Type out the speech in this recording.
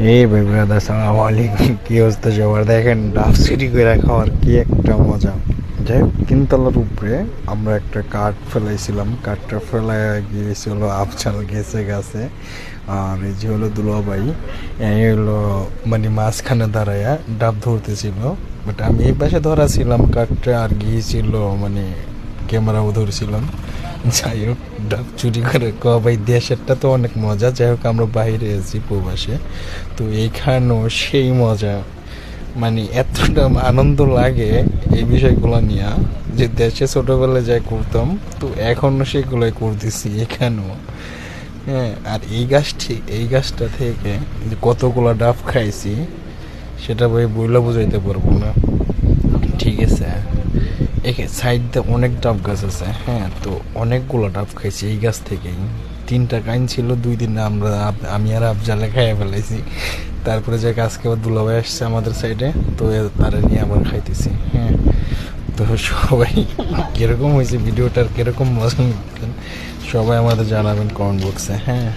এই ভাই ব্রাদার সালাম আলাইকুম, কি অবস্থা সবার? দেখেন ডাব সিটি করে খাওয়ার কি একটা মজা। যাই হোক, তিনতলার উপরে আমরা একটা কাঠ ফেলাইছিলাম, কাঠটা ফেলায় গিয়েছিল আফজাল গেছে গাছে। আর এই যে হলো দুলাভাই, এই হলো মানে মাঝখানে দাঁড়ায়া ডাব ধরতেছিল। বাট আমি এই পাশে ধরা ছিলাম কাঠটা, আর গিয়েছিল মানে ক্যামেরাও ধরছিলাম। যাই হোক, ডাব চুরি করে ভাই দেশেরটা তো অনেক মজা। যাই হোক, আমরা বাইরে আছি প্রবাসে, তো এইখানেও সেই মজা। মানে এতটা আনন্দ লাগে এই বিষয়গুলো নিয়ে, যে দেশে ছোটবেলায় যাই করতাম, তো এখনও সেগুলোই করতেছি এখানেও। হ্যাঁ, আর এই গাছটা থেকে যে কতগুলো ডাব খাইছি সেটা ভাই বইলা বুঝাইতে পারবো না। ঠিক আছে, একে সাইড দিয়ে অনেক ডাব গাছ আছে। হ্যাঁ, তো অনেকগুলো ডাব খাইছি এই গাছ থেকেই। তিনটা কাইন ছিল, 2 দিনে আমি আর আফজালে খাইয়া ফেলাইছি। তারপরে যে আজকে আবার দুলাভাই আসছে আমাদের সাইডে, তো তারা নিয়ে আবার খাইতেছি। হ্যাঁ, তো সবাই কিরকম হয়েছে ভিডিওটার, কিরকম মজা নিচ্ছেন সবাই আমাদের জানাবেন কমেন্ট বক্সে। হ্যাঁ।